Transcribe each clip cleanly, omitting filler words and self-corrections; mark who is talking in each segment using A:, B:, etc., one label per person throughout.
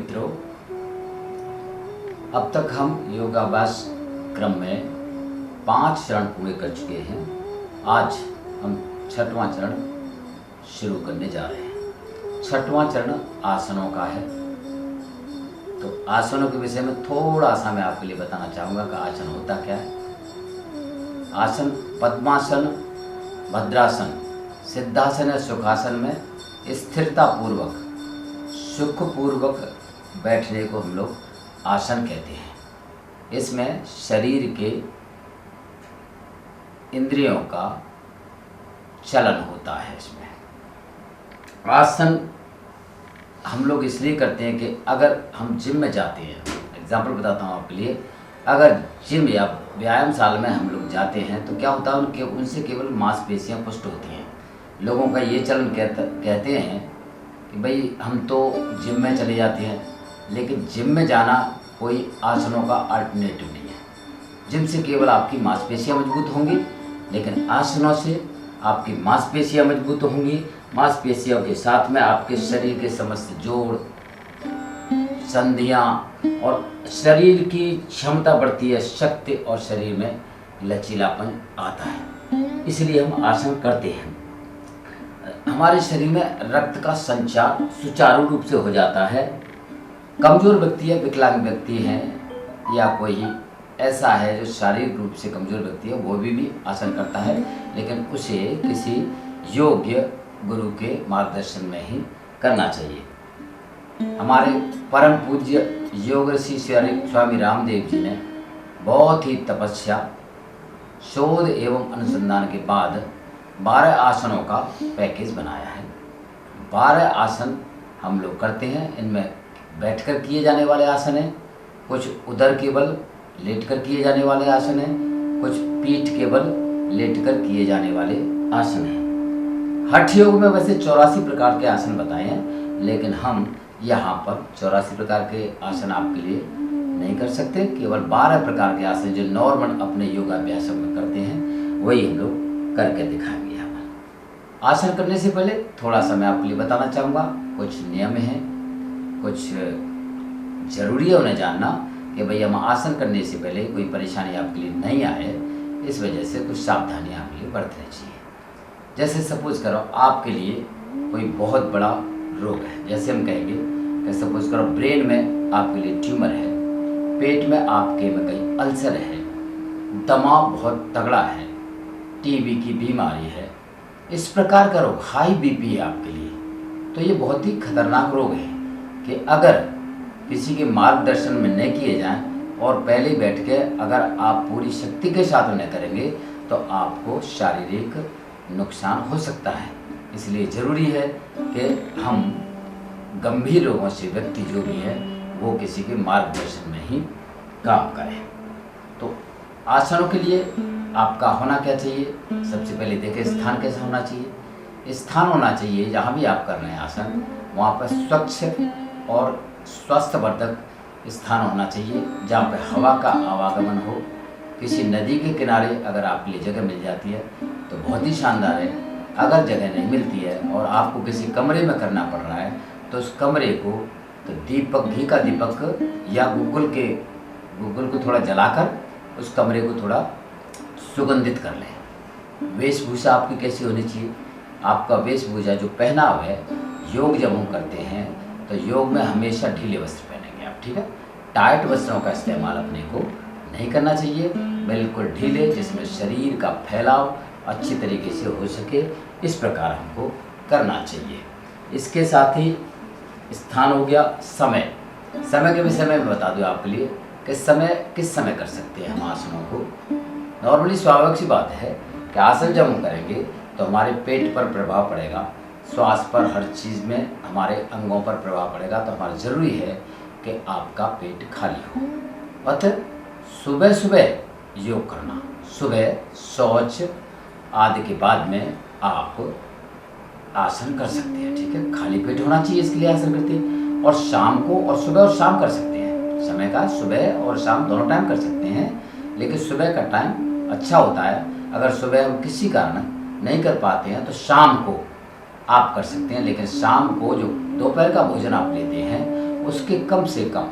A: मित्रों, अब तक हम योगाभ्यास क्रम में 5 चरण पूरे कर चुके हैं। आज हम 6वां चरण शुरू करने जा रहे हैं। 6वां चरण आसनों का है। तो आसनों के विषय में थोड़ा सा मैं आपके लिए बताना चाहूँगा कि आसन होता क्या है। आसन पद्मासन, भद्रासन, सिद्धासन या सुखासन में स्थिरता पूर्वक सुखपूर्वक बैठने को हम लोग आसन कहते हैं। इसमें शरीर के इंद्रियों का चलन होता है। इसमें आसन हम लोग इसलिए करते हैं कि अगर हम जिम में जाते हैं, एग्जाम्पल बताता हूँ आपके लिए, अगर जिम या व्यायामशाला में हम लोग जाते हैं तो क्या होता है, उनसे केवल मांसपेशियाँ पुष्ट होती हैं। लोगों का ये चलन कहते हैं कि भाई हम तो जिम में चले जाते हैं, लेकिन जिम में जाना कोई आसनों का अल्टरनेटिव नहीं है। जिम से केवल आपकी मांसपेशियाँ मजबूत होंगी, लेकिन आसनों से आपकी मांसपेशियाँ मजबूत होंगी। मांसपेशियों के साथ में आपके शरीर के समस्त जोड़, संधियाँ और शरीर की क्षमता बढ़ती है, शक्ति और शरीर में लचीलापन आता है। इसलिए हम आसन करते हैं। हमारे शरीर में रक्त का संचार सुचारू रूप से हो जाता है। कमज़ोर व्यक्ति या विकलांग व्यक्ति हैं या कोई ऐसा है जो शारीरिक रूप से कमज़ोर व्यक्ति है, वो भी आसन करता है, लेकिन उसे किसी योग्य गुरु के मार्गदर्शन में ही करना चाहिए। हमारे परम पूज्य योग ऋषि स्वामी रामदेव जी ने बहुत ही तपस्या, शोध एवं अनुसंधान के बाद 12 आसनों का पैकेज बनाया है। 12 आसन हम लोग करते हैं। इनमें बैठकर किए जाने वाले आसन हैं, कुछ उदर के बल लेटकर किए जाने वाले आसन हैं, कुछ पीठ के बल लेटकर किए जाने वाले आसन हैं। हठ योग में वैसे 84 प्रकार के आसन बताए हैं, लेकिन हम यहाँ पर 84 प्रकार के आसन आपके लिए नहीं कर सकते। केवल 12 प्रकार के आसन जो नॉर्मल अपने योगाभ्यास में करते हैं, वही हम लोग करके दिखाएंगे। यहाँ पर आसन करने से पहले थोड़ा सा मैं आपके लिए बताना चाहूँगा। कुछ नियम हैं, कुछ ज़रूरी है उन्हें जानना कि भाई हम आसन करने से पहले कोई परेशानी आपके लिए नहीं आए, इस वजह से कुछ सावधानियाँ आपके लिए बरतनी चाहिए। जैसे सपोज करो आपके लिए कोई बहुत बड़ा रोग है, जैसे हम कहेंगे कि सपोज करो ब्रेन में आपके लिए ट्यूमर है, पेट में आपके में कहीं अल्सर है, दमा बहुत तगड़ा है, टीबी की बीमारी है, इस प्रकार का रोग, हाई बीपी है आपके लिए, तो ये बहुत ही खतरनाक रोग है कि अगर किसी के मार्गदर्शन में नहीं किए जाएं और पहले बैठ के अगर आप पूरी शक्ति के साथ उन्हें करेंगे तो आपको शारीरिक नुकसान हो सकता है। इसलिए ज़रूरी है कि हम गंभीर रोगों से व्यक्ति जो भी है वो किसी के मार्गदर्शन में ही काम करें। तो आसनों के लिए आपका होना क्या चाहिए, सबसे पहले देखें स्थान कैसा होना चाहिए। स्थान होना चाहिए जहाँ भी आप कर रहे हैं आसन, वहाँ पर स्वच्छ और स्वास्थ्यवर्धक स्थान होना चाहिए, जहाँ पर हवा का आवागमन हो। किसी नदी के किनारे अगर आपके लिए जगह मिल जाती है तो बहुत ही शानदार है। अगर जगह नहीं मिलती है और आपको किसी कमरे में करना पड़ रहा है तो उस कमरे को तो दीपक, घी का दीपक या गूगल को थोड़ा जलाकर उस कमरे को थोड़ा सुगंधित कर लें। वेशभूषा आपकी कैसी होनी चाहिए, आपका वेशभूषा जो पहनाव है, योग जब हम करते हैं तो योग में हमेशा ढीले वस्त्र पहनेंगे आप, ठीक है। टाइट वस्त्रों का इस्तेमाल अपने को नहीं करना चाहिए, बिल्कुल ढीले, जिसमें शरीर का फैलाव अच्छी तरीके से हो सके, इस प्रकार हमको करना चाहिए। इसके साथ ही स्थान हो गया। समय के विषय में बता दूँ आपके लिए कि किस समय कर सकते हैं हम आसनों को। नॉर्मली स्वाभाविक सी बात है कि आसन जब हम करेंगे तो हमारे पेट पर प्रभाव पड़ेगा, श्वास पर, हर चीज़ में हमारे अंगों पर प्रभाव पड़ेगा। तो हमारा ज़रूरी है कि आपका पेट खाली हो। अतः सुबह सुबह योग करना, सुबह शौच आदि के बाद में आप आसन कर सकते हैं, ठीक है। खाली पेट होना चाहिए, इसके लिए आसन करते हैं। और शाम को, और सुबह और शाम कर सकते हैं। समय का सुबह और शाम दोनों टाइम कर सकते हैं, लेकिन सुबह का टाइम अच्छा होता है। अगर सुबह हम किसी कारण नहीं कर पाते हैं तो शाम को आप कर सकते हैं। लेकिन शाम को जो दोपहर का भोजन आप लेते हैं उसके कम से कम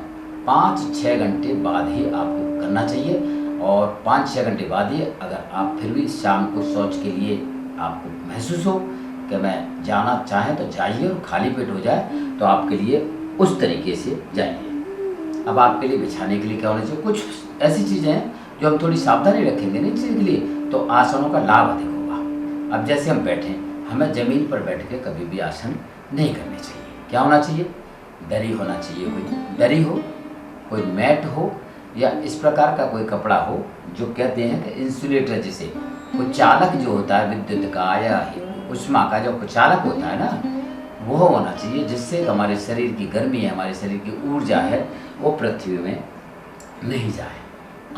A: 5-6 घंटे बाद ही आपको करना चाहिए। और 5-6 घंटे बाद ही अगर आप फिर भी शाम को शौच के लिए आपको महसूस हो कि मैं जाना चाहें तो जाइए, और खाली पेट हो जाए तो आपके लिए उस तरीके से जाइए। अब आपके लिए बिछाने के लिए क्या होना चाहिए, कुछ ऐसी चीज़ें हैं जो हम थोड़ी सावधानी रखेंगे नहीं चीज़ के लिए, तो आसनों का लाभ अधिक होगा। अब जैसे हम बैठें, हमें ज़मीन पर बैठ के कभी भी आसन नहीं करने चाहिए। क्या होना चाहिए, दरी होना चाहिए, कोई दरी हो, कोई मैट हो, या इस प्रकार का कोई कपड़ा हो जो कहते हैं कि इंसुलेटर, जिसे कुचालक जो होता है विद्युत का या उष्मा का, जो कुचालक होता है ना, वो होना चाहिए, जिससे हमारे शरीर की गर्मी है, हमारे शरीर की ऊर्जा है, वो पृथ्वी में नहीं जाए।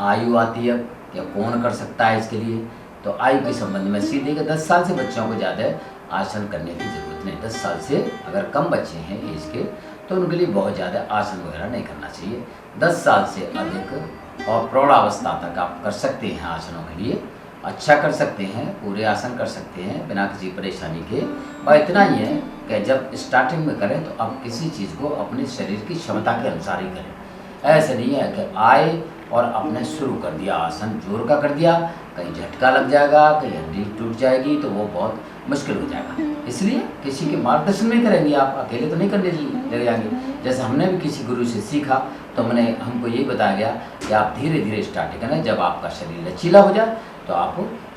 A: आयु आती है, क्या कौन कर सकता है इसके लिए, तो आयु के संबंध में सीधे कि 10 साल से बच्चों को ज़्यादा आसन करने की ज़रूरत नहीं। 10 साल से अगर कम बच्चे हैं एज के, तो उनके लिए बहुत ज़्यादा आसन वगैरह नहीं करना चाहिए। 10 साल से अधिक और प्रौढ़ावस्था तक आप कर सकते हैं आसनों के लिए, अच्छा कर सकते हैं, पूरे आसन कर सकते हैं बिना किसी परेशानी के। और इतना ही है कि जब स्टार्टिंग में करें तो आप किसी चीज़ को अपने शरीर की क्षमता के अनुसार ही करें। ऐसे नहीं है कि आए और आपने शुरू कर दिया आसन, जोर का कर दिया, कहीं झटका लग जाएगा, कहीं हड्डी टूट जाएगी, तो वो बहुत मुश्किल हो जाएगा। इसलिए किसी के मार्गदर्शन में करेंगे, आप अकेले तो नहीं करने लग जाएंगे। जैसे हमने भी किसी गुरु से सीखा, तो हमको यही बताया गया कि आप धीरे धीरे स्टार्ट करें, जब आपका शरीर लचीला हो जाए तो आप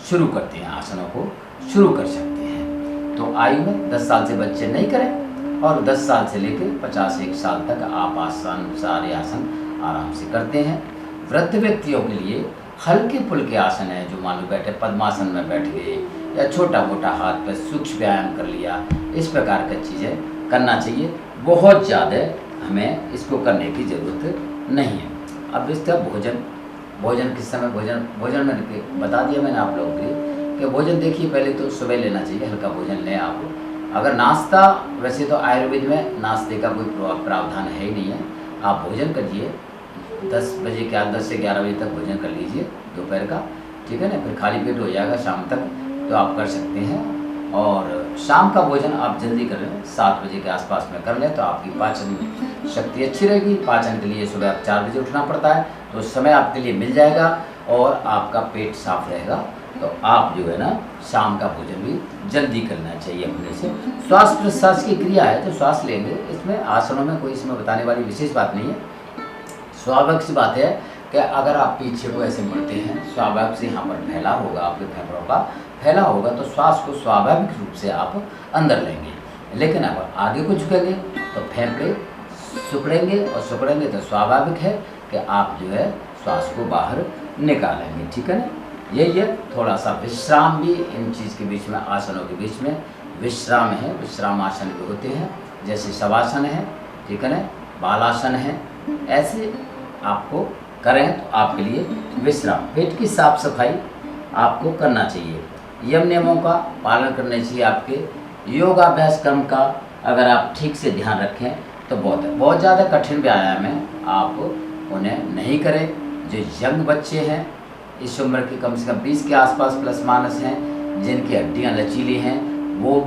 A: शुरू करते हैं, आसनों को शुरू कर सकते हैं। तो आयु में 10 साल से बच्चे नहीं करें, और 10 साल से लेकर 51 साल तक आप आसन, सारे आसन आराम से करते हैं। वृद्ध व्यक्तियों के लिए हल्के फुल्के आसन है, जो मान लो बैठे पद्मासन में बैठ गए, या छोटा मोटा हाथ पर सूक्ष्म व्यायाम कर लिया, इस प्रकार की चीज़ें करना चाहिए। बहुत ज़्यादा हमें इसको करने की ज़रूरत नहीं है। अब इसका भोजन किस समय भोजन मैंने बता दिया मैंने आप लोगों के लिए कि भोजन देखिए, पहले तो सुबह लेना चाहिए, हल्का भोजन लें आप। अगर नाश्ता, वैसे तो आयुर्वेद में नाश्ते का कोई प्रावधान है ही नहीं है, आप भोजन करिए 10 बजे के 10 से 11 बजे तक भोजन कर लीजिए दोपहर का, ठीक है ना। फिर खाली पेट हो जाएगा शाम तक, तो आप कर सकते हैं। और शाम का भोजन आप जल्दी कर लें, 7 बजे के आसपास में कर लें, तो आपकी पाचन शक्ति अच्छी रहेगी। पाचन के लिए सुबह आप 4 बजे उठना पड़ता है, तो उस समय आपके लिए मिल जाएगा, और आपका पेट साफ रहेगा। तो आप जो है ना, शाम का भोजन भी जल्दी करना चाहिए अपने से। श्वास प्रश्वास की क्रिया है, तो श्वास लेंगे, इसमें आसनों में कोई इसमें बताने वाली विशेष बात नहीं है। स्वाभाविक सी बात है कि अगर आप पीछे को ऐसे मुड़ते हैं, स्वाभाविक से यहाँ पर फैला होगा, आपके फेफड़ों का फैला होगा, तो श्वास को स्वाभाविक रूप से आप अंदर लेंगे। लेकिन अगर आगे को झुकेंगे तो फेफड़े सिकुड़ेंगे, और सिकुड़ेंगे तो स्वाभाविक है कि आप जो है श्वास को बाहर निकालेंगे, ठीक है ना। यही है, थोड़ा सा विश्राम भी इन चीज़ के बीच में, आसनों के बीच में विश्राम है। विश्राम आसन भी होते हैं, जैसे शवासन है, ठीक है ना, बालासन है, ऐसे आपको करें तो आपके लिए विश्राम। पेट की साफ सफाई आपको करना चाहिए, यम नियमों का पालन करना चाहिए। आपके योगाभ्यास क्रम का अगर आप ठीक से ध्यान रखें तो बहुत ज़्यादा कठिन व्यायाम है, आप उन्हें नहीं करें। जो यंग बच्चे हैं, इस उम्र के कम से कम 20 के आसपास प्लस माइनस हैं, जिनकी हड्डियाँ लचीली हैं, वो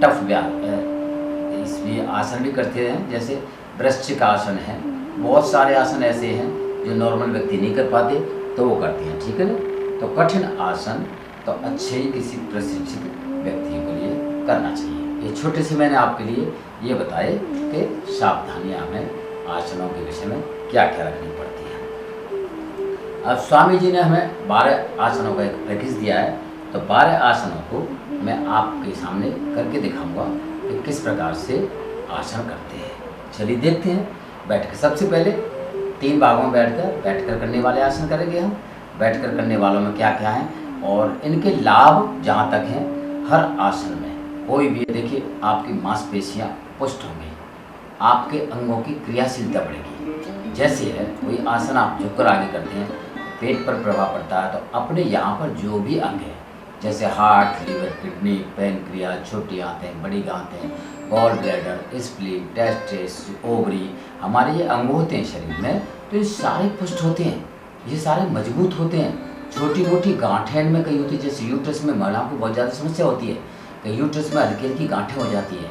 A: टफ व्यायाम इसलिए आसन भी करते हैं। जैसे वृश्चिक आसन है, बहुत सारे आसन ऐसे हैं जो नॉर्मल व्यक्ति नहीं कर पाते, तो वो करते हैं, ठीक है ना। तो कठिन आसन तो अच्छे ही किसी प्रशिक्षित व्यक्ति के लिए करना चाहिए। ये छोटे से मैंने आपके लिए ये बताए कि सावधानियाँ हमें आसनों के विषय में क्या क्या रखनी पड़ती है। अब स्वामी जी ने हमें 12 आसनों का एक पैकेज दिया है, तो 12 आसनों को मैं आपके सामने करके दिखाऊंगा कि किस प्रकार से आसन करते हैं। चलिए देखते हैं। बैठ कर, सबसे पहले 3 भागों में बैठकर करने वाले आसन करेंगे हम। बैठकर करने वालों में क्या क्या हैं और इनके लाभ जहाँ तक हैं, हर आसन में कोई भी देखिए आपकी मांसपेशियाँ पुष्ट होंगी, आपके अंगों की क्रियाशीलता बढ़ेगी। जैसे है कोई आसन आप झुककर आगे करते हैं, पेट पर प्रभाव पड़ता है, तो अपने यहाँ पर जो भी अंग है, जैसे हार्ट, लीवर, किडनी, पैनक्रियाज, छोटी आंतें, बड़ी आंतें, gall bladder, spleen, testis, ovary, हमारे ये अंग होते हैं शरीर में, तो ये सारे पुष्ट होते हैं, ये सारे मजबूत होते हैं। छोटी मोटी गांठें में कहीं होती है, जैसे यूट्रस में महिलाओं को बहुत ज़्यादा समस्या होती है कि यूट्रस में हल्की हल्की गांठें हो जाती हैं,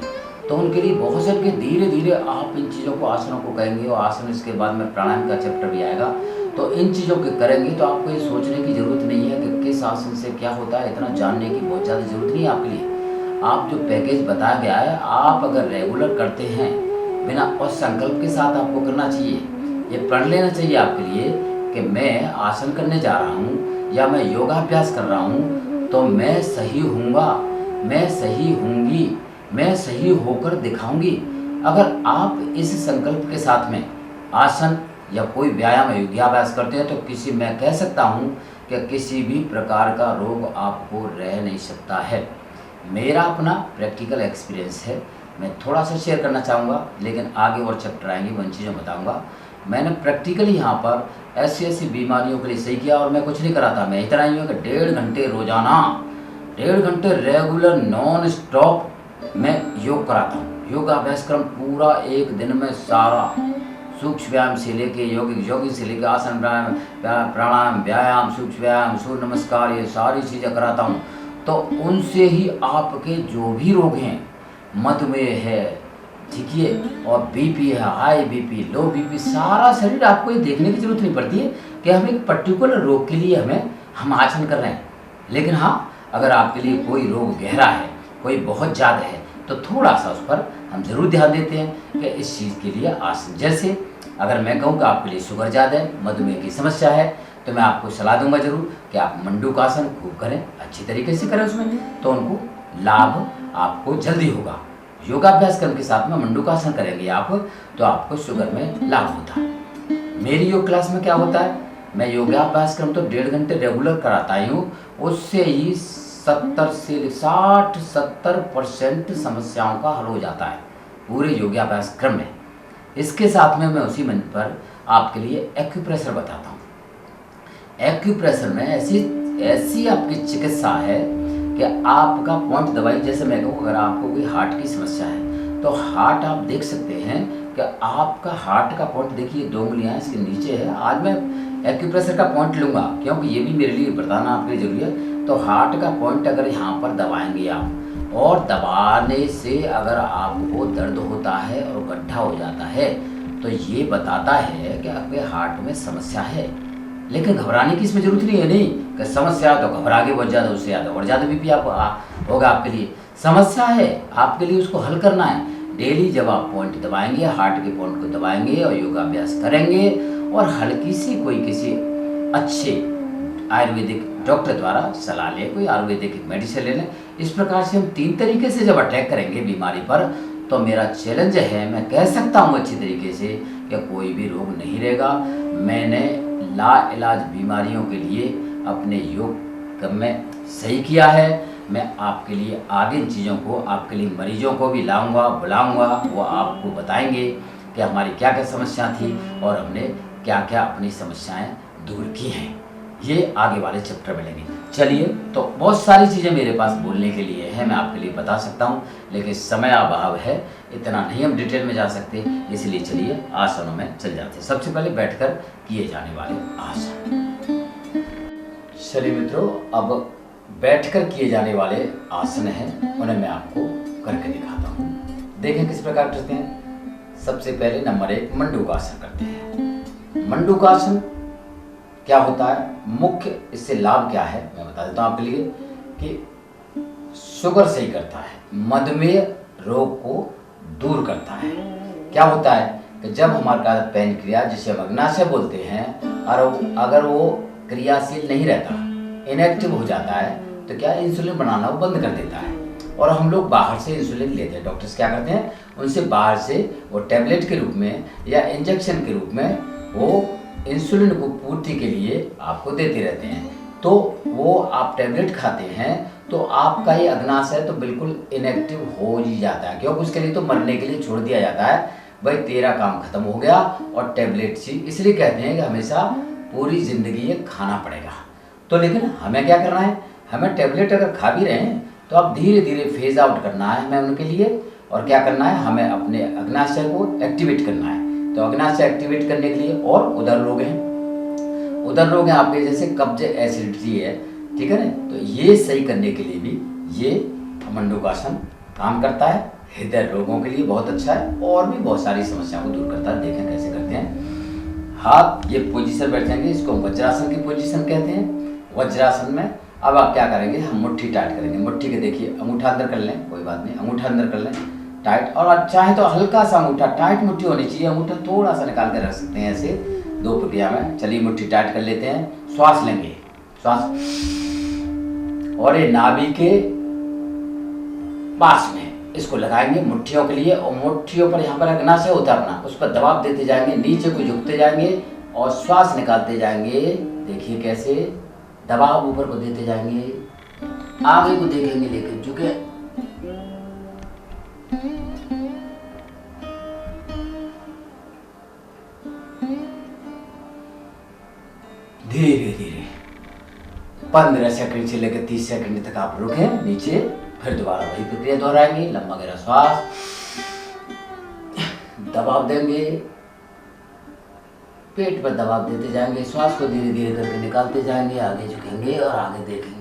A: तो उनके लिए बहुत से उनके धीरे धीरे आप इन चीज़ों को, आसनों को करेंगे, और आसन इसके बाद में प्राणायाम का चैप्टर भी आएगा। तो इन चीज़ों के करेंगे तो आपको ये सोचने की ज़रूरत नहीं है कि किस आसन से क्या होता है, इतना जानने की बहुत ज़्यादा ज़रूरत नहीं है आपके लिए। आप जो पैकेज बताया गया है, आप अगर रेगुलर करते हैं बिना और संकल्प के साथ आपको करना चाहिए, ये पढ़ लेना चाहिए आपके लिए कि मैं आसन करने जा रहा हूँ या मैं योगाभ्यास कर रहा हूँ तो मैं सही हूँगा, मैं सही हूँगी, मैं सही होकर दिखाऊंगी। अगर आप इस संकल्प के साथ में आसन या कोई व्यायाम योगाभ्यास करते हैं तो मैं कह सकता हूँ कि किसी भी प्रकार का रोग आपको रह नहीं सकता है। मेरा अपना प्रैक्टिकल एक्सपीरियंस है, मैं थोड़ा सा शेयर करना चाहूँगा, लेकिन आगे और चैप्टर आएंगे वो इन चीज़ें बताऊँगा। मैंने प्रैक्टिकली यहाँ पर ऐसी बीमारियों के लिए सही किया, और मैं कुछ नहीं करा था, मैं इतना ही हूँ कि 1.5 घंटे रोजाना, 1.5 घंटे रेगुलर नॉन स्टॉप मैं योग कराता हूँ। योगाभ्यास क्रम पूरा एक दिन में सारा, सूक्ष्म व्यायाम से लेके योगिक से लेके आसन प्राणायाम व्यायाम, सूक्ष्म व्यायाम, सूर्य नमस्कार, ये सारी चीज़ें कराता हूँ। तो उनसे ही आपके जो भी रोग हैं, मधुमेह है, ठीक है, और बीपी है, हाई बीपी, लो बीपी, सारा शरीर, आपको ये देखने की जरूरत नहीं पड़ती है कि हम एक पर्टिकुलर रोग के लिए हम आसन कर रहे हैं। लेकिन हाँ, अगर आपके लिए कोई रोग गहरा है, कोई बहुत ज़्यादा है, तो थोड़ा सा उस पर हम ज़रूर ध्यान देते हैं कि इस चीज़ के लिए आसन। जैसे अगर मैं कहूँ कि आपके लिए शुगर ज़्यादा है, मधुमेह की समस्या है, तो मैं आपको सलाह दूंगा जरूर कि आप मंडूकासन खूब करें, अच्छी तरीके से करें, उसमें तो उनको लाभ आपको जल्दी होगा। योगाभ्यास क्रम के साथ में मंडूकासन करेंगे आप तो आपको शुगर में लाभ होता है। मेरी योग क्लास में क्या होता है, मैं योगाभ्यास क्रम तो 1.5 घंटे रेगुलर कराता ही हूँ, उससे ही 70 से 60-70% समस्याओं का हल हो जाता है पूरे योगाभ्यास क्रम में। इसके साथ में मैं उसी मंच पर आपके लिए एक्यूप्रेशर बताता हूँ। एक्यूप्रेशर में ऐसी आपकी चिकित्सा है कि आपका पॉइंट दवाई, जैसे मैं कहूँ अगर आपको कोई हार्ट की समस्या है तो हार्ट आप देख सकते हैं कि आपका हार्ट का पॉइंट देखिए, 2 उंगलियाँ इसके नीचे है। आज मैं एक्यूप्रेशर का पॉइंट लूँगा क्योंकि ये भी मेरे लिए बताना आपके लिए जरूरी है। तो हार्ट का पॉइंट अगर यहाँ पर दबाएंगे आप, और दबाने से अगर आपको दर्द होता है और गड्ढा हो जाता है तो ये बताता है कि आपके हार्ट में समस्या है। लेकिन घबराने की इसमें जरूरत नहीं है, नहीं कि समस्या तो घबरा के बहुत ज़्यादा, उससे ज़्यादा और ज़्यादा बीपी होगा आपके लिए। समस्या है आपके लिए, उसको हल करना है। डेली जब आप पॉइंट दबाएंगे, हार्ट के पॉइंट को दबाएंगे और योगाभ्यास करेंगे, और हल्की सी कोई किसी अच्छे आयुर्वेदिक डॉक्टर द्वारा सलाह लें, कोई आयुर्वेदिक मेडिसिन ले लें। इस प्रकार से हम 3 तरीके से जब अटैक करेंगे बीमारी पर, तो मेरा चैलेंज है, मैं कह सकता हूँ अच्छी तरीके से कि कोई भी रोग नहीं रहेगा। मैंने लाइलाज बीमारियों के लिए अपने योग में सही किया है। मैं आपके लिए आगे इन चीज़ों को, आपके लिए मरीजों को भी लाऊंगा, बुलाऊंगा, वो आपको बताएंगे कि हमारी क्या क्या समस्या थी और हमने क्या क्या अपनी समस्याएं दूर की हैं। ये आगे वाले चैप्टर में लेंगे। चलिए, तो बहुत सारी चीज़ें मेरे पास बोलने के लिए है, मैं आपके लिए बता सकता हूँ, लेकिन समय अभाव है, इतना नहीं हम डिटेल में जा सकते, इसलिए चलिए आसनों में चल जाते हैं। सबसे पहले बैठकर किए जाने वाले आसन। चलिए मित्रों, अब बैठकर किए जाने वाले आसन हैं, उन्हें मैं आपको करके दिखाता हूँ। देखें किस प्रकार करते हैं। सबसे पहले नंबर 1 मंडूकासन करते हैं। मंडूकासन क्या होता है, मुख्य इससे लाभ क्या है मैं बता देता हूँ आपके लिए कि शुगर सही करता है, मधुमेह रोग को दूर करता है। क्या होता है कि जब हमारा पैनक्रिया, जिसे हम अग्नाशय बोलते हैं, और अगर वो क्रियाशील नहीं रहता, इनएक्टिव हो जाता है, तो क्या इंसुलिन बनाना वो बंद कर देता है, और हम लोग बाहर से इंसुलिन लेते हैं। डॉक्टर्स क्या करते हैं, उनसे बाहर से वो टैबलेट के रूप में या इंजेक्शन के रूप में वो इंसुलिन को पूर्ति के लिए आपको देते रहते हैं। तो वो आप टैबलेट खाते हैं तो आपका ये अग्नाशय तो बिल्कुल इनएक्टिव हो ही जाता है, क्योंकि उसके लिए तो मरने के लिए छोड़ दिया जाता है, भाई तेरा काम खत्म हो गया, और टैबलेट सी इसलिए कहते हैं कि हमेशा पूरी ज़िंदगी ये खाना पड़ेगा। तो लेकिन हमें क्या करना है, हमें टैबलेट अगर खा भी रहे हैं तो अब धीरे धीरे फेज आउट करना है हमें उनके लिए, और क्या करना है, हमें अपने अग्नाशय को एक्टिवेट करना है। तो अग्नाशय एक्टिवेट करने के लिए, और उदर रोग हैं, उदर रोग हैं आपके, जैसे कब्ज, एसिडिटी है, ठीक है ना, तो ये सही करने के लिए भी ये मंडूकासन काम करता है। हृदय रोगों के लिए बहुत अच्छा है और भी बहुत सारी समस्याओं को दूर करता है। देखें कैसे करते हैं। हाथ ये पोजीशन बैठेंगे, इसको वज्रासन की पोजीशन कहते हैं। वज्रासन में अब आप क्या करेंगे, हम मुट्ठी टाइट करेंगे। मुट्ठी के देखिए अंगूठा अंदर कर लें, कोई बात नहीं, अंगूठा अंदर कर लें टाइट, और आप चाहे तो हल्का सा अंगूठा, टाइट मुट्ठी होनी चाहिए, अंगूठा थोड़ा सा निकाल कर रख सकते हैं ऐसे, दो प्रक्रिया में। चलिए मुट्ठी टाइट कर लेते हैं, श्वास लेंगे, श्वास, और ये नाभि के पास में इसको लगाएंगे मुट्ठियों के लिए, और मुट्ठियों पर यहाँ पर अग्नाशय होता है अपना, उस पर दबाव देते जाएंगे, नीचे को झुकते जाएंगे और श्वास निकालते जाएंगे। देखिए कैसे दबाव ऊपर को देते जाएंगे, आगे को देखेंगे लेकर झुके, धीरे धीरे 15 सेकंड से लेकर 30 सेकंड तक आप रुके नीचे, फिर दोबारा वही प्रक्रिया दोहराएंगे। लंबा गहरा श्वास, दबाव देंगे, पेट पर दबाव देते जाएंगे, श्वास को धीरे धीरे करके निकालते जाएंगे, आगे झुकेंगे और आगे देखेंगे।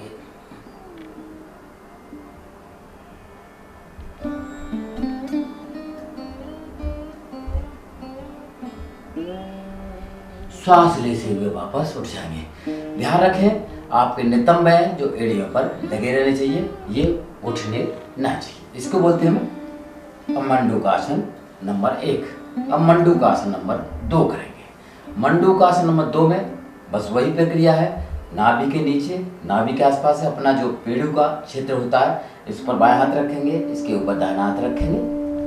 A: श्वास लेते हुए वापस उठ जाएंगे। ध्यान रखें आपके नितंब हैं जो एड़ियों पर लगे रहने चाहिए, ये उठने ना चाहिए। इसको बोलते हैं हम मंडूकासन नंबर 1। अब मंडूकासन नंबर 2 करेंगे। मंडूकासन नंबर 2 में बस वही प्रक्रिया है, नाभि के नीचे, नाभि के आसपास है अपना जो पेड़ू का क्षेत्र होता है, इस पर बाएं हाथ रखेंगे, इसके ऊपर दाहिना हाथ रखेंगे,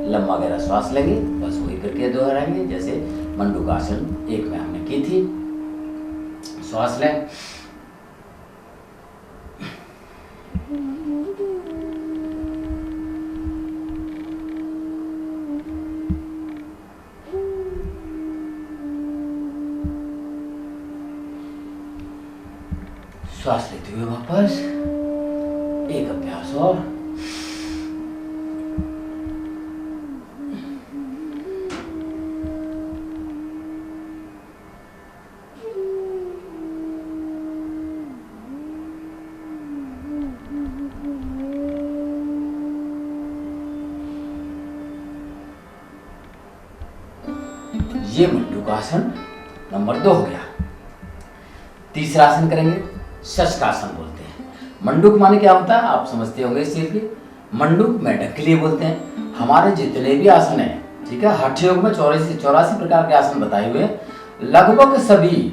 A: लंबा गहरा श्वास लेंगे, बस वही प्रक्रिया दोहराएंगे जैसे मंडूकासन 1 में हमने की थी। श्वास लें, श्वास लेते हुए वापस एक अभ्यास और, ये मंडूकासन नंबर 2 हो गया। तीसरा आसन करेंगे, शशकासन बोलते हैं। मंडूक माने क्या होता है आप समझते होंगे इस चीज की, मंडूक मेढक के लिए बोलते हैं। हमारे जितने भी आसन हैं, ठीक है, हठ योग में 84 प्रकार के आसन बताए हुए हैं, लगभग सभी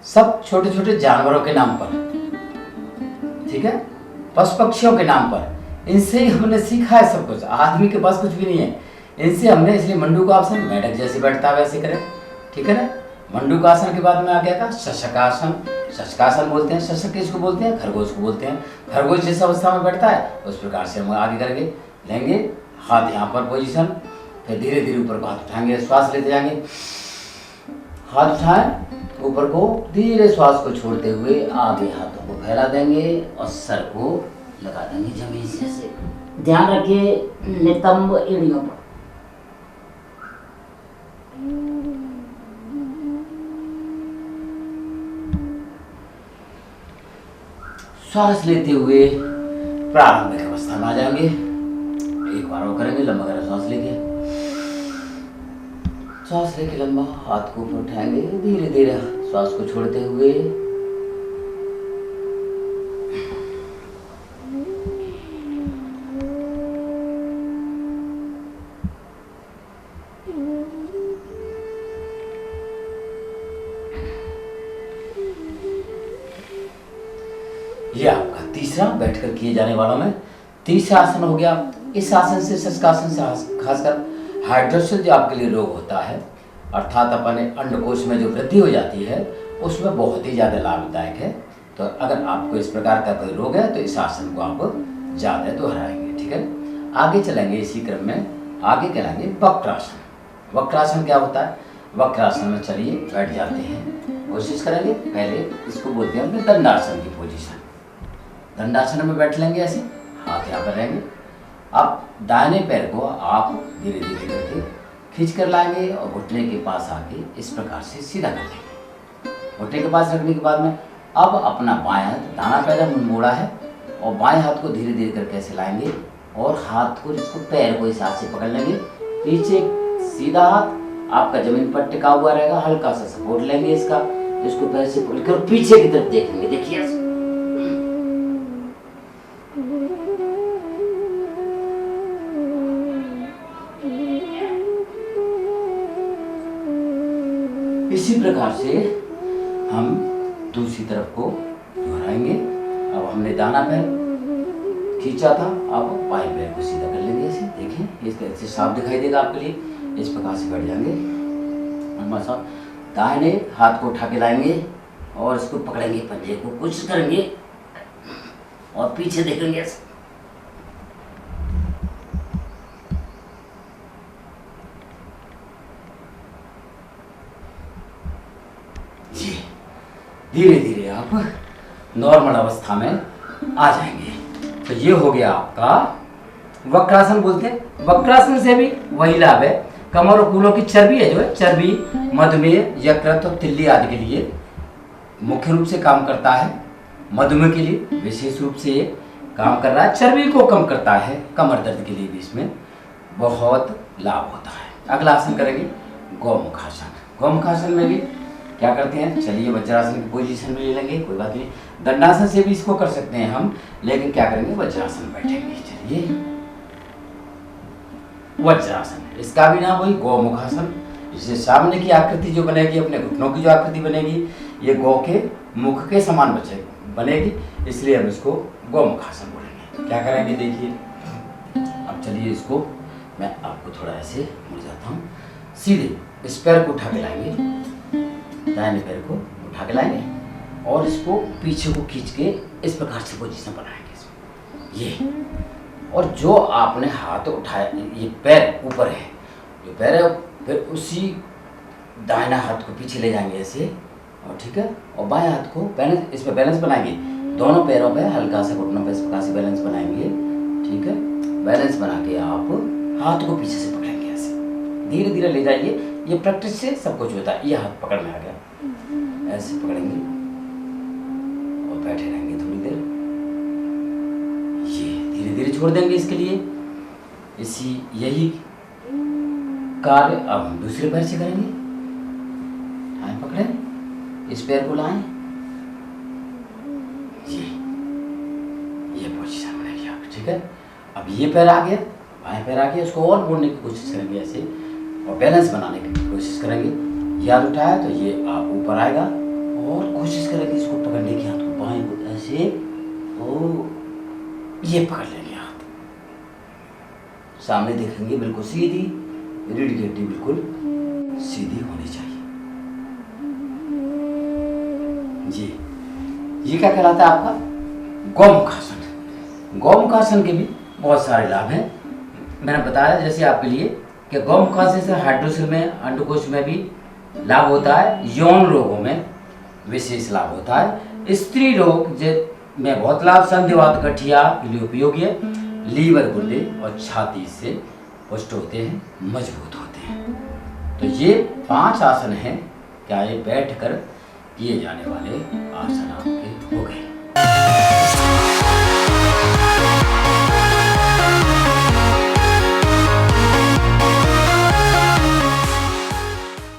A: सब छोटे छोटे जानवरों के नाम पर, ठीक है, पशु पक्षियों के नाम पर, इनसे ही हमने सीखा है सब कुछ। आदमी के पास कुछ भी नहीं है, इनसे हमने, इसलिए मंडूकासन मेढक जैसे बैठता है वैसे करें, ठीक है ना। मंडूकासन के बाद में आ गया था शशकासन। शशकासन बोलते हैं, शशक किसको बोलते हैं, खरगोश को बोलते हैं। खरगोश जिस अवस्था में बैठता है उस प्रकार से हम आगे करेंगे, लेंगे हाथ यहाँ पर पोजीशन, फिर धीरे धीरे ऊपर को हाथ उठाएंगे, श्वास लेते जाएंगे, हाथ उठाएं ऊपर को, धीरे श्वास को छोड़ते हुए आगे हाथों को फैला देंगे और सर को लगा देंगे जमीन से। ध्यान रखिए नितंब एड़ियों पर। श्वास लेते हुए प्रारंभिक अवस्था में आ जाएंगे। एक बार वो करेंगे, लंबा गहरा श्वास लेके, श्वास लेके लंबा, हाथ को ऊपर उठाएंगे, धीरे धीरे श्वास को छोड़ते हुए ये आपका तीसरा बैठकर किए जाने वालों में तीसरा आसन हो गया। इस आसन से, शशकासन से खासकर हाइड्रोसल जो आपके लिए रोग होता है, अर्थात अपने अंडकोश में जो वृद्धि हो जाती है, उसमें बहुत ही ज़्यादा लाभदायक है। तो अगर आपको इस प्रकार का कोई रोग है तो इस आसन को आप ज़्यादा दोहराएंगे, ठीक है। आगे चलेंगे इसी क्रम में, आगे कहलाएंगे वक्रासन। वक्रासन क्या होता है, वक्रासन में चलिए बैठ जाते हैं, कोशिश करेंगे। पहले इसको बोलते हैं अपने दंडासन की पोजीशन। दंडासन में बैठ लेंगे ऐसे, हाथ यहाँ पर रहेंगे। अब दाहिने पैर को आप धीरे धीरे करके खींच कर लाएंगे और घुटने के पास आके इस प्रकार से सीधा कर देंगे। घुटने के पास रखने के बाद में अब अपना बाएं हाथ, दाना पैर मोड़ा है, और बाएं हाथ को धीरे धीरे करके ऐसे लाएंगे और हाथ को, इसको पैर को इस हाथ से पकड़ लेंगे, पीछे सीधा हाथ आपका जमीन पर टिका हुआ रहेगा, हल्का सा सपोर्ट लेंगे इसका, इसको पैर से पकड़ कर पीछे की तरफ देखेंगे। देखिए इसी प्रकार से हम दूसरी तरफ को दोहराएंगे। अब हमने दाना पैर खींचा था, अब बाएं पैर को सीधा कर लेंगे ऐसे। देखें इस तरह से साफ दिखाई देगा आपके लिए, इस प्रकार से बैठ जाएंगे। दाहिने हाथ को उठा के लाएंगे और इसको पकड़ेंगे, पंजे को कोशिश करेंगे और पीछे देखेंगे ऐसे। धीरे धीरे आप नॉर्मल अवस्था में आ जाएंगे। तो ये हो गया आपका वक्रासन बोलते हैं। वक्रासन से भी वही लाभ है, कमर और कूलों की चर्बी है, जो है चर्बी, मधुमेह, यकृत और तिल्ली आदि के लिए मुख्य रूप से काम करता है। मधुमेह के लिए विशेष रूप से ये काम कर रहा है। चर्बी को कम करता है, कमर दर्द के लिए भी इसमें बहुत लाभ होता है। अगला आसन करेंगे गौमुखासन। गौमुखासन में भी क्या करते हैं, चलिए वज्रासन की पोजीशन में ले लेंगे, कोई बात नहीं। दंडासन से भी इसको कर सकते हैं हम, लेकिन क्या करेंगे वज्रासन में बैठेंगे। चलिए वज्रासन, इसका भी नाम वही गौमुखासन। इससे सामने की आकृति जो बनेगी, अपने घुटनों की जो आकृति बनेगी, ये गौ के मुख के समान बनेगी, इसलिए हम इसको गौमुखासन बोलेंगे। क्या करेंगे देखिए, अब चलिए इसको मैं आपको थोड़ा ऐसे मुड़ जाता हूँ। सीधे इस पैर को उठा के लाएंगे, दाहिने पैर को उठा के लाएंगे और इसको पीछे को खींच के इस प्रकार से पोजीशन बनाएंगे ये। और जो आपने हाथ उठाया, ये पैर ऊपर है, जो पैर है, फिर उसी दाहिना हाथ को पीछे ले जाएंगे ऐसे, और ठीक है, और बाएं हाथ को बैलेंस, इस पर बैलेंस बनाएंगे। दोनों पैरों पे हल्का सा घुटनों पे इस प्रकार से बैलेंस बनाएंगे, ठीक है। बैलेंस बना के आप हाथ को पीछे से पकड़ेंगे ऐसे, धीरे धीरे ले जाइए। ये प्रैक्टिस से सब कुछ होता है। ये हाथ पकड़ में आ गया, ऐसे पकड़ेंगे और बैठे रहेंगे थोड़ी देर। ये धीरे धीरे छोड़ देंगे इसके लिए। इसी यही कार्य अब हम दूसरे पैर से करेंगे। हाथ पकड़ें, इस पैर को लाएं, ये पोजीशन बनेगी आप, ठीक है। अब ये पैर आ गया, बाएं पैर आ गया, इसको और मोड़ने की कोशिश करेंगे ऐसे, और बैलेंस बनाने की कोशिश करेंगे। याद उठाया तो ये आप ऊपर आएगा, और कोशिश करेंगे इसको पकड़ने की, हाथ को बाएं को ऐसे, और ये पकड़ लेंगे हाथ, सामने देखेंगे, बिल्कुल सीधी, रीढ़ की हड्डी बिल्कुल सीधी होनी चाहिए जी। ये क्या कहलाता है आपका गौमुखासन। गौमुखासन के भी बहुत सारे लाभ हैं। मैंने बताया जैसे आपके लिए कि गौमुखासन से हाइड्रोसिल में, अंडकोश में भी लाभ होता है। यौन रोगों में विशेष लाभ होता है। स्त्री रोग में बहुत लाभ, संधिवात, गठिया के लिए उपयोगी है। लीवर, गुर्दे और छाती से पुष्ट होते हैं, मजबूत होते हैं। तो ये 5 आसन हैं, क्या ये बैठकर किए जाने वाले आसन आपके हो गए।